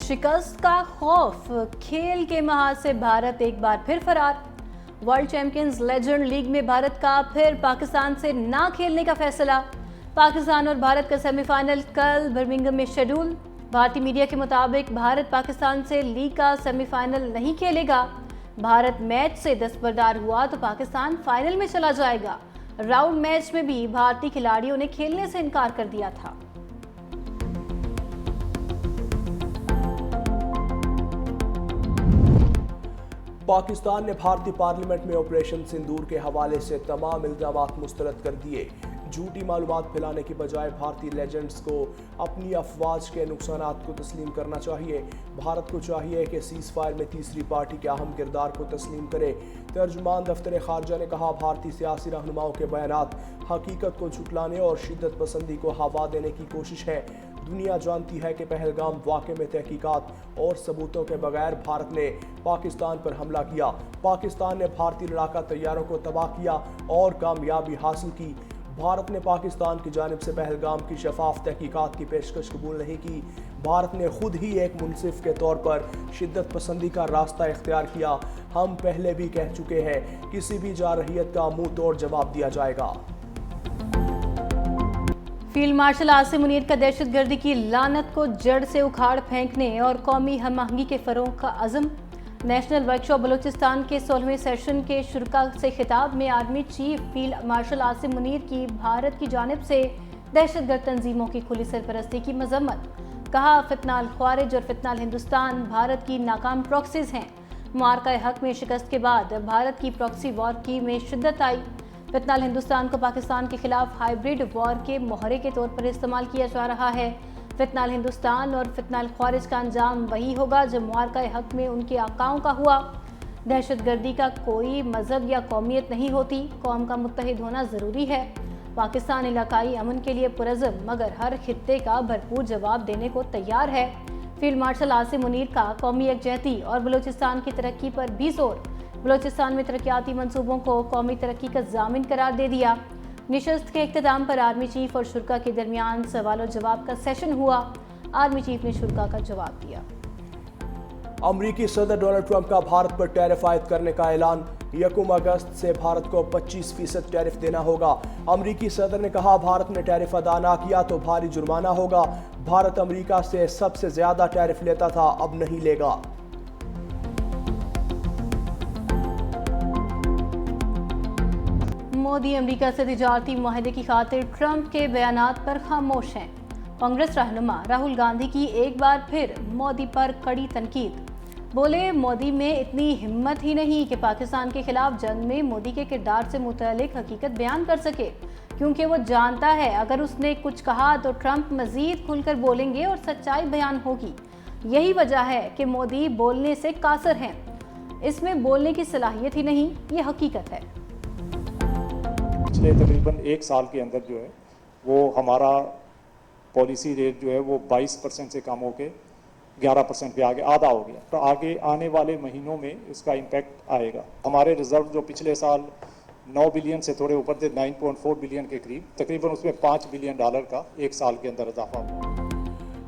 शिकस्त का खौफ, खेल के महाज से भारत एक बार फिर फरार। वर्ल्ड चैंपियंस लेजेंड लीग में भारत का फिर पाकिस्तान से ना खेलने का फैसला। पाकिस्तान और भारत का सेमीफाइनल कल बर्मिंघम में शेड्यूल। भारतीय मीडिया के मुताबिक भारत पाकिस्तान से लीग का सेमीफाइनल नहीं खेलेगा। भारत मैच से दस्तबरदार हुआ तो पाकिस्तान फाइनल में चला जाएगा। राउंड मैच में भी भारतीय खिलाड़ियों ने खेलने से इनकार कर दिया था। पाकिस्तान ने भारतीय पार्लियामेंट में ऑपरेशन सिंदूर के हवाले से तमाम इल्जामात मुस्तरद कर दिए। झूठी मालूमात फैलाने की बजाय भारतीय लेजेंड्स को अपनी अफवाज के नुकसानात को तस्लीम करना चाहिए। भारत को चाहिए कि सीज़ फायर में तीसरी पार्टी के अहम किरदार को तस्लीम करे। तर्जुमान दफ्तर खारजा ने कहा, भारतीय सियासी रहनुमाओं के बयानात हकीकत को झुटलाने और शिद्दत पसंदी को हवा देने की कोशिश है। दुनिया जानती है कि पहलगाम वाक़े में तहकीकात और सबूतों के बगैर भारत ने पाकिस्तान पर हमला किया। पाकिस्तान ने भारतीय लड़ाका तैयारों को तबाह किया और कामयाबी हासिल की। भारत ने पाकिस्तान की जानिब से पहलगाम की शफाफ तहकीकात की पेशकश कबूल नहीं की। भारत ने खुद ही एक मुनसिफ के तौर पर शिद्दत पसंदी का रास्ता इख्तियार किया। हम पहले भी कह चुके हैं, किसी भी जारहियत का मुंह तोड़ जवाब दिया जाएगा। फील्ड मार्शल आसिम मुनीर का दहशतगर्दी की लानत को जड़ से उखाड़ फेंकने और कौमी हम आहंगी के फरोग का अज़म। नेशनल वर्कशॉप बलूचिस्तान के 16वें सेशन के शुरका से खिताब में army chief field marshal Asim Munir की भारत की जानिब से दहशतगर्द तंजीमों की खुली सरपरस्ती की मजम्मत। कहा, फितना अल ख्वारिज और फितना अल हिंदुस्तान भारत की नाकाम प्रॉक्सीज हैं। मार्का हक में शिकस्त के बाद भारत की प्रॉक्सी वॉर की में शिद्दत आई। फितना अल हिंदुस्तान को पाकिस्तान के खिलाफ हाइब्रिड वॉर के मोहरे के तौर पर इस्तेमाल किया जा रहा है। फितना अल हिंदुस्तान और फितना अल ख्वारिज का अंजाम वही होगा जो मार्का हक में उनके आकाओं का हुआ। दहशतगर्दी का कोई मजहब या कौमियत नहीं होती, कौम का मुत्तहिद होना ज़रूरी है। पाकिस्तान इलाकाई अमन के लिए पुरज़म मगर हर खित्ते का भरपूर जवाब देने को तैयार है। फील्ड मार्शल आसिम मुनीर का कौमी यकजहती और बलूचिस्तान की तरक्की पर भी जोर। बलूचिस्तान में तरक्याती मंसूबों को कौमी तरक्की का ज़ामिन करार दे दिया। निशस्त के इख्तिताम पर आर्मी चीफ और शुरका के दरमियान सवाल और जवाब का सेशन हुआ। आर्मी चीफ ने शुरका का जवाब दिया। अमरीकी सदर डोनाल्ड ट्रंप का भारत पर टैरिफ आयद करने का ऐलान। 1 अगस्त से भारत को 25% टैरिफ देना होगा। अमरीकी सदर ने कहा, भारत ने टैरिफ अदा ना किया तो भारी जुर्माना होगा। भारत अमरीका से सबसे ज्यादा टैरिफ लेता था, अब नहीं लेगा। मोदी अमेरिका से तिजारती मुआहदे की खातिर ट्रंप के बयानात पर खामोश हैं। कांग्रेस रहनुमा राहुल गांधी की एक बार फिर मोदी पर कड़ी तनकीद। बोले, मोदी में इतनी हिम्मत ही नहीं कि पाकिस्तान के खिलाफ जंग में मोदी के किरदार से मुतल्लिक हकीकत बयान कर सके, क्योंकि वो जानता है अगर उसने कुछ कहा तो ट्रंप मजीद खुलकर बोलेंगे और सच्चाई बयान होगी। यही वजह है कि मोदी बोलने से कासर हैं। इसमें बोलने की सलाहियत ही नहीं, ये हकीकत है। पिछले तकरीबन 1 साल के अंदर जो है वो हमारा पॉलिसी रेट जो है वो 22% से कम होकर 11% पे आगे आधा हो गया। तो आगे आने वाले महीनों में इसका इम्पैक्ट आएगा। हमारे रिजर्व जो पिछले साल 9 बिलियन से थोड़े ऊपर थे, 9.4 बिलियन के करीब, तकरीबन उसमें $5 बिलियन का 1 साल के अंदर इजाफा हुआ।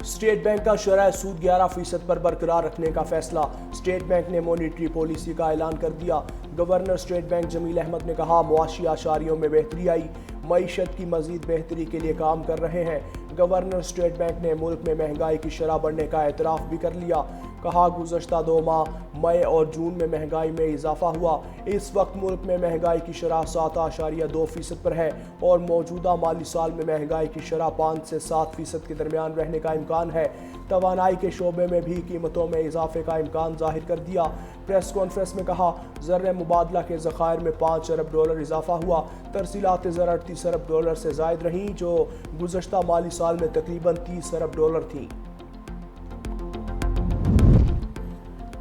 स्टेट बैंक का शरह सूद 11% पर बरकरार रखने का फैसला। स्टेट बैंक ने मॉनिटरी पॉलिसी का ऐलान कर दिया। Governor state bank Jameel Ahmad ने कहा, मुआशी आशारियों में बेहतरी आई, मईशत की मजीद बेहतरी के लिए काम कर रहे हैं। गवर्नर स्टेट बैंक ने मुल्क में महंगाई की शरह बढ़ने का एतराफ़ भी कर लिया। कहा, गुज़श्ता 2 माह मई और जून में महंगाई में इजाफा हुआ। इस वक्त मुल्क में महंगाई की शरह 7.2% पर है और मौजूदा माली साल में महंगाई की शरह 5 से 7% के दरमियान रहने का इम्कान है। तवानाई के शोबे में भी कीमतों में इजाफे का इम्कान जाहिर कर दिया। प्रेस कॉन्फ्रेंस में कहा, ज़र मुबादला के ज़खायर में $5 अरब इजाफा हुआ। तरसीलात ज़र $38 अरब से ज़ायद रहीं, जो गुज़श्ता माली साल में तकरीबन $30 अरब थी।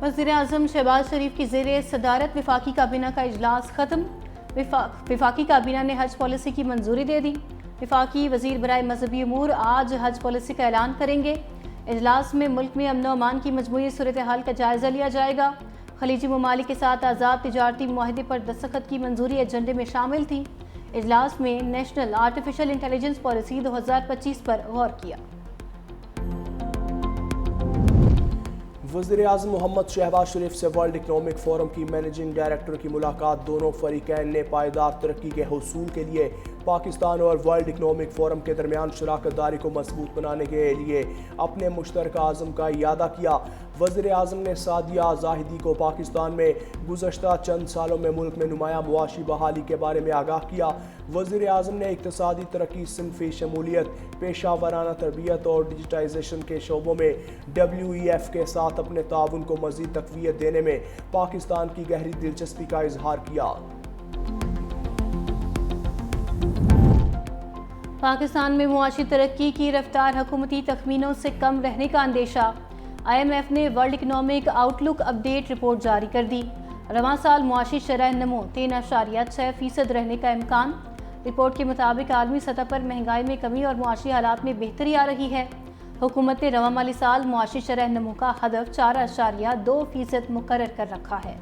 वज़ीर-ए-आज़म शहबाज शरीफ की ज़ेरे सदारत वफाकी काबीना का इजलास ख़त्म। वफाकी काबीना ने हज पॉलिसी की मंजूरी दे दी। वफाकी वज़ीर बराए मजहबी अमूर आज हज पॉलिसी का ऐलान करेंगे। इजलास में मुल्क में अमन अमान की मजमूई सूरत हाल का जायज़ा लिया जाएगा। खलीजी ममालिक के साथ आज़ाद तिजारती मुआहदे पर दस्तखत की मंजूरी एजेंडे में शामिल थी। इजलास में नेशनल आर्टिफिशियल इंटेलिजेंस पॉलिसी 2025 पर गौर किया। वज़ीर आज़म मोहम्मद शहबाज शरीफ से वर्ल्ड इकनॉमिक फोरम की मैनेजिंग डायरेक्टर की मुलाकात। दोनों फरीकैन ने पायदार तरक्की के हुसूल के लिए पाकिस्तान और वर्ल्ड इकनॉमिक फोरम के दरमियान शराकत दारी को मजबूत बनाने के लिए अपने मुश्तरका आज़म का इयादा किया। वज़ीर आज़म ने सादिया ज़ाहिदी को पाकिस्तान में गुज़श्ता चंद सालों में मुल्क में नुमाया मुआशी बहाली के बारे में आगाह किया। वज़ीर आज़म ने इक़्तिसादी तरक्की, सिनफ़ी शमूलियत, पेशावराना तरबियत और डिजिटाइजेशन के शोबों में WEF के साथ अपने ताउन को मज़ीद तक़वियत देने में पाकिस्तान की गहरी दिलचस्पी का इजहार किया। पाकिस्तान में मुआशी तरक्की की रफ्तार हुकूमती तखमीनों से कम रहने का अंदेशा। IMF ने world economic outlook update report जारी कर दी। रवां साल मुआशी शरह नमो 3.6% रहने का इम्कान। रिपोर्ट के मुताबिक आलमी सतह पर महंगाई में कमी और मुआशी हालात में बेहतरी आ रही है। हुकूमत ने रवां माली साल मुआशी शरह नमो का हदफ 4.2% मुकर्रर कर रखा है।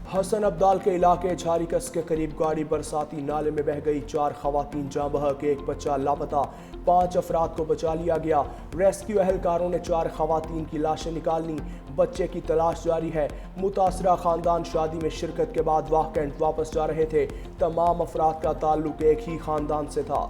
हसन अब्दाल के इलाके झारीकस के करीब गाड़ी बरसाती नाले में बह गई। 4 खवातीन जाँ बहक, 1 बच्चा लापता, 5 अफराद को बचा लिया गया। रेस्क्यू एहलकारों ने 4 खवातीन की लाशें निकालनी। बच्चे की तलाश जारी है। मुतासरा खानदान शादी में शिरकत के बाद वाह कैंट वापस जा रहे थे। तमाम अफराद का ताल्लुक एक ही खानदान से था।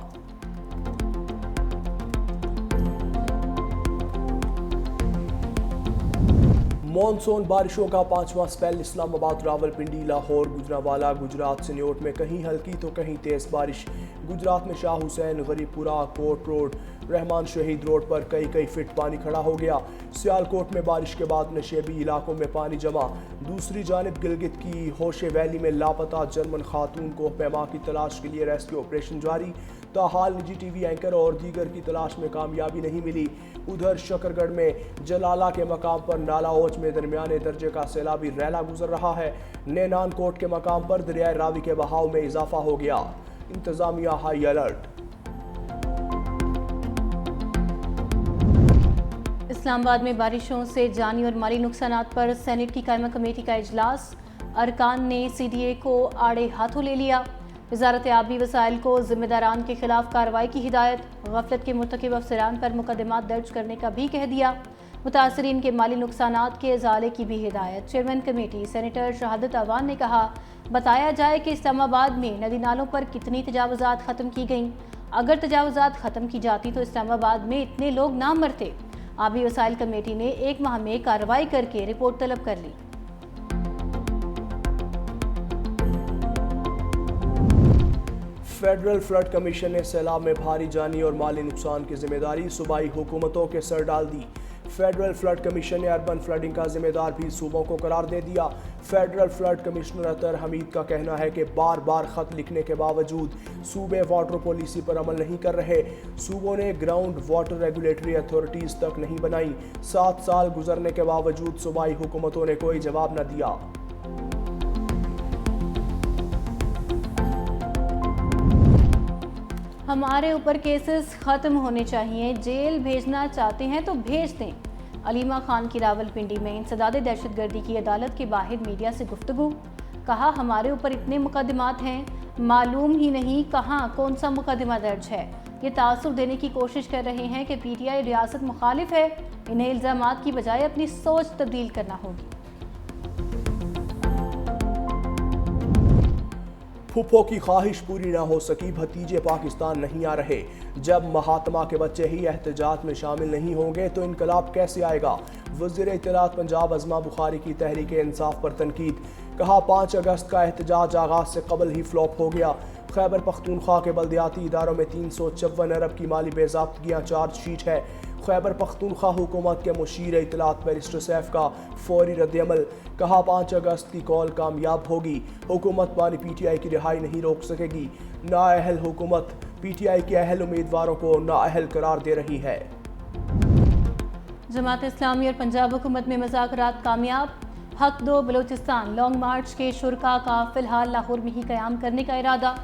मॉनसून बारिशों का 5वां स्पेल। इस्लामाबाद, रावलपिंडी, लाहौर, गुजरांवाला, गुजरात सिन्योट में कहीं हल्की तो कहीं तेज़ बारिश। गुजरात में शाह हुसैन, गरीबपुरा, कोट रोड, रहमान शहीद रोड पर कई फीट पानी खड़ा हो गया। सियालकोट में बारिश के बाद नशेबी इलाकों में पानी जमा। दूसरी जानिब गिलगित की होशे वैली में लापता जर्मन खातून को पैमा की तलाश के लिए रेस्क्यू ऑपरेशन जारी। ताहाल निजी TV एंकर और दीगर की तलाश में कामयाबी नहीं मिली। उधर शकरगढ़ में जलाला के मकाम पर नाला ओच में दरमियाने दर्जे का सैलाबी रैला गुजर रहा है। नेनान कोट के मकाम पर दरियाए रावी के बहाव में इजाफा हो गया। इंतजामिया हाई अलर्ट। इस्लामाबाद में बारिशों से जानी और माली नुकसानात पर सेनेट की कायमा कमेटी का इजलास। अरकान ने CDA को आड़े हाथों ले लिया। वज़ारत आबी वसाइल को ज़िम्मेदारान के खिलाफ कार्रवाई की हिदायत। गफलत के मुर्तकिब अफसरान पर मुकदमात दर्ज करने का भी कह दिया। मुतासरीन के माली नुकसानात के इजाले की भी हिदायत। चेयरमैन कमेटी सेनेटर शहादत अवान ने कहा, बताया जाए कि इस्लामाबाद में नदी नालों पर कितनी तजावुज़ात ख़त्म की गईं। अगर तजावुज़ात ख़त्म की जाती तो इस्लामाबाद में इतने लोग ना मरते। आबी वसाइल कमेटी ने 1 माह में कार्रवाई करके रिपोर्ट तलब कर ली। फेडरल फ्लड कमीशन ने सैलाब में भारी जानी और माली नुकसान की जिम्मेदारी सूबाई हुकूमतों के सर डाल दी। फेडरल फ्लड कमीशन ने अर्बन फ्लडिंग का जिम्मेदार भी सूबों को करार दे दिया। फेडरल फ्लड कमिश्नर अतर हमीद का कहना है कि बार बार खत लिखने के बावजूद सूबे वाटर पॉलिसी पर अमल नहीं कर रहे। सूबों ने ग्राउंड वाटर रेगुलेटरी अथॉरिटीज तक नहीं बनाई। 7 साल गुजरने के बावजूद सूबाई हुकूमतों ने कोई जवाब न दिया। हमारे ऊपर केसेस ख़त्म होने चाहिए, जेल भेजना चाहते हैं तो भेज दें। अलीमा खान की रावलपिंडी में इंसदादे दहशतगर्दी की अदालत के बाहर मीडिया से गुफ्तगू। कहा, हमारे ऊपर इतने मुकदमात हैं, मालूम ही नहीं कहाँ कौन सा मुकदमा दर्ज है। ये तासुर देने की कोशिश कर रहे हैं कि PTI रियासत मुखालिफ है। इन्हें इल्ज़ामात की बजाय अपनी सोच तब्दील करना होगी। फुप्पो की ख्वाहिश पूरी ना हो सकी, भतीजे पाकिस्तान नहीं आ रहे। जब महात्मा के बच्चे ही एहतजाज में शामिल नहीं होंगे तो इनकलाब कैसे आएगा। वज़ीर इत्तलात पंजाब अज़मा बुखारी की तहरीक इंसाफ पर तनकीद। कहा, 5 अगस्त का एहतजाज आगाज से कबल ही फ्लॉप हो गया। खैबर पख्तूनख्वा के बल्दियाती इदारों में 354 अरब की माली बेज़ाब्तगियाँ चार्जशीट है। खैबर पख्तूनख्वा हुकूमत के मुशीर इत्तलात बैरिस्टर सैफ का फौरी रद्दअमल। कहा, 5 अगस्त की कॉल कामयाब होगी। हुकूमत मानी PTI की रिहाई नहीं रोक सकेगी। नाअहल हुकूमत PTI के अहल उम्मीदवारों को नाअहल करार दे रही है। जमात इस्लामी और पंजाब हुकूमत में मुज़ाकरात कामयाब। हक दो बलोचिस्तान लॉन्ग मार्च के शुरका का फ़िलहाल लाहौर में ही क़याम करने का इरादा।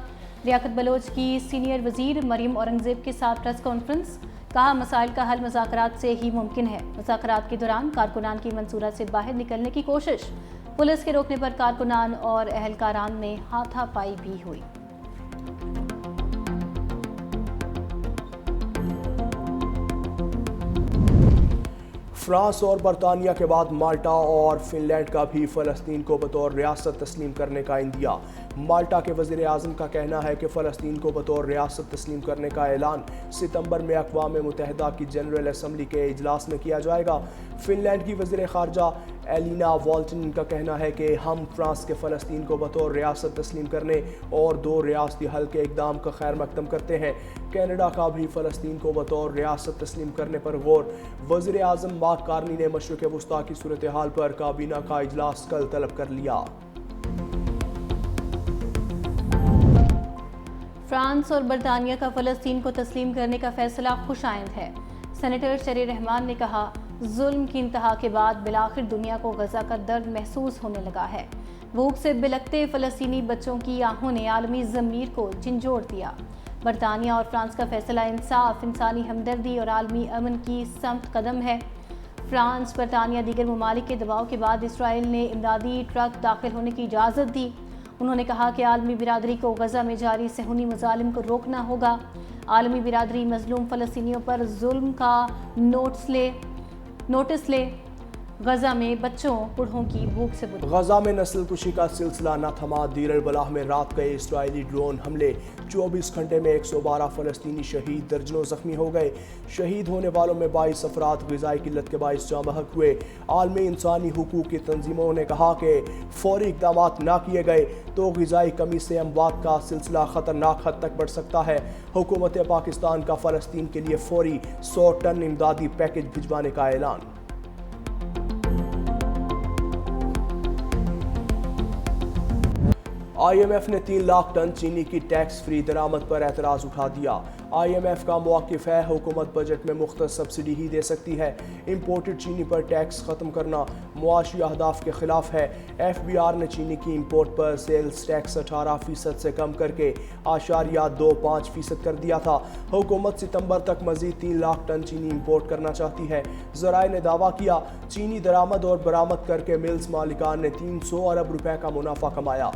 लियाकत बलोच की सीनियर वज़ीर मरीम औरंगज़ेब के साथ प्रेस कॉन्फ्रेंस। कहा, मसाइल का हल मुज़ाकरात से ही मुमकिन है। मुज़ाकरात के दौरान कारकुनान की मंसूरा से बाहर निकलने की कोशिश। पुलिस के रोकने पर कारकुनान और अहलकारान में हाथापाई भी हुई। فرانس اور برطانیہ کے بعد مالٹا اور فن لینڈ کا بھی فلسطین کو بطور ریاست تسلیم کرنے کا عندیہ۔ مالٹا کے وزیر اعظم کا کہنا ہے کہ فلسطین کو بطور ریاست تسلیم کرنے کا اعلان ستمبر میں اقوام متحدہ کی جنرل اسمبلی کے اجلاس میں کیا جائے گا۔ فن لینڈ کی وزیر خارجہ ایلینا والٹن کا کہنا ہے کہ ہم فرانس کے فلسطین کو بطور ریاست تسلیم کرنے اور 2 ریاستی حل کے اقدام کا خیر مقدم کرتے ہیں۔ کینیڈا کا بھی فلسطین کو بطور ریاست تسلیم کرنے پر غور۔ وزیر اعظم مارک کارنی نے مشرق وسطیٰ کی صورتحال پر کابینہ کا اجلاس کل طلب کر لیا۔ فرانس اور برطانیہ کا فلسطین کو تسلیم کرنے کا فیصلہ خوش آئند ہے۔ سینیٹر شرعی رحمان نے کہا، ظلم کی انتہا کے بعد بالآخر دنیا کو غزہ کا درد محسوس ہونے لگا ہے۔ بھوک سے بلکتے فلسطینی بچوں کی آہوں نے عالمی ضمیر کو جھنجھوڑ دیا۔ برطانیہ اور فرانس کا فیصلہ انصاف، انسانی ہمدردی اور عالمی امن کی سمت قدم ہے۔ فرانس، برطانیہ دیگر ممالک کے دباؤ کے بعد اسرائیل نے امدادی ٹرک داخل ہونے کی اجازت دی۔ انہوں نے کہا کہ عالمی برادری کو غزہ میں جاری صہیونی مظالم کو روکنا ہوگا۔ عالمی برادری مظلوم فلسطینیوں پر ظلم کا نوٹس لے۔ غزہ میں بچوں بوڑھوں کی بھوک سے غزہ میں نسل کشی کا سلسلہ نہ تھما۔ دیر البلاح میں رات گئے اسرائیلی ڈرون حملے، 24 گھنٹے میں 112 فلسطینی شہید، درجنوں زخمی ہو گئے۔ شہید ہونے والوں میں 22 افراد غذائی قلت کے باعث جاں بحق ہوئے۔ عالمی انسانی حقوق کی تنظیموں نے کہا کہ فوری اقدامات نہ کیے گئے تو غذائی کمی سے اموات کا سلسلہ خطرناک حد تک بڑھ سکتا ہے۔ حکومت پاکستان کا فلسطین کے لیے فوری 100 ٹن امدادی پیکج بھجوانے کا اعلان۔ آئی ایم ایف نے 3 لاکھ ٹن چینی کی ٹیکس فری درآمد پر اعتراض اٹھا دیا۔ آئی ایم ایف کا موقف ہے حکومت بجٹ میں مختص سبسڈی ہی دے سکتی ہے۔ امپورٹڈ چینی پر ٹیکس ختم کرنا معاشی اہداف کے خلاف ہے۔ ایف بی آر نے چینی کی امپورٹ پر سیلز ٹیکس 18% سے کم کر کے 0.25% کر دیا تھا۔ حکومت ستمبر تک مزید 3 لاکھ ٹن چینی امپورٹ کرنا چاہتی ہے۔ ذرائع نے دعویٰ کیا، چینی درآمد اور برآمد کر کے ملز مالکان نے 300 ارب روپے کا منافع کمایا۔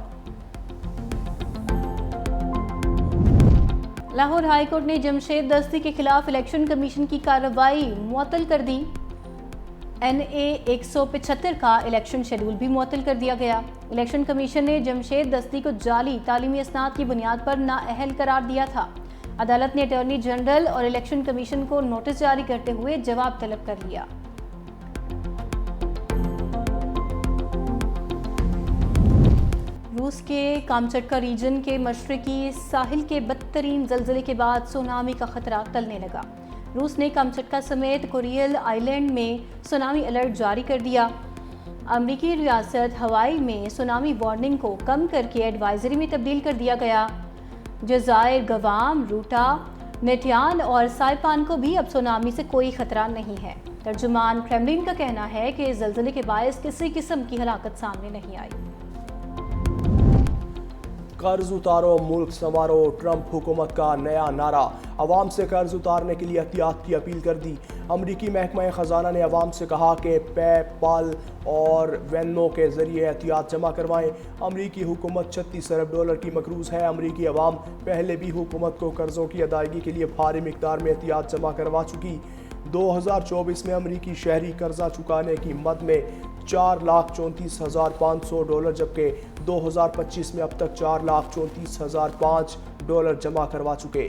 لاہور ہائی کورٹ نے جمشید دستی کے خلاف الیکشن کمیشن کی کارروائی معطل کر دی۔ NA 175 کا الیکشن شیڈول بھی معطل کر دیا گیا۔ الیکشن کمیشن نے جمشید دستی کو جعلی تعلیمی اسناد کی بنیاد پر نااہل قرار دیا تھا۔ عدالت نے اٹارنی جنرل اور الیکشن کمیشن کو نوٹس جاری کرتے ہوئے جواب طلب کر لیا۔ روس کے کامچٹکا ریجن کے مشرقی ساحل کے بدترین زلزلے کے بعد سونامی کا خطرہ ٹلنے لگا۔ روس نے کامچٹکا سمیت کوریل آئیلینڈ میں سونامی الرٹ جاری کر دیا۔ امریکی ریاست ہوائی میں سونامی وارننگ کو کم کر کے ایڈوائزری میں تبدیل کر دیا گیا۔ جزائر گوام، روٹا، نیٹیان اور سائپان کو بھی اب سونامی سے کوئی خطرہ نہیں ہے۔ ترجمان کریملن کا کہنا ہے کہ زلزلے کے باعث کسی قسم کی ہلاکت سامنے نہیں آئی۔ قرض اتارو ملک سنوارو، ٹرمپ حکومت کا نیا نعرہ۔ عوام سے قرض اتارنے کے لیے احتیاط کی اپیل کر دی۔ امریکی محکمہ خزانہ نے عوام سے کہا کہ پے پال اور وینمو کے ذریعے احتیاط جمع کروائیں۔ امریکی حکومت 36 ارب ڈالر کی مقروض ہے۔ امریکی عوام پہلے بھی حکومت کو قرضوں کی ادائیگی کے لیے بھاری مقدار میں احتیاط جمع کروا چکی۔ 2024 میں امریکی شہری قرضہ چکانے کی مد میں 4,34,500 ڈالر، جبکہ 2025 میں اب تک 4,34,005 ڈالر جمع کروا چکے۔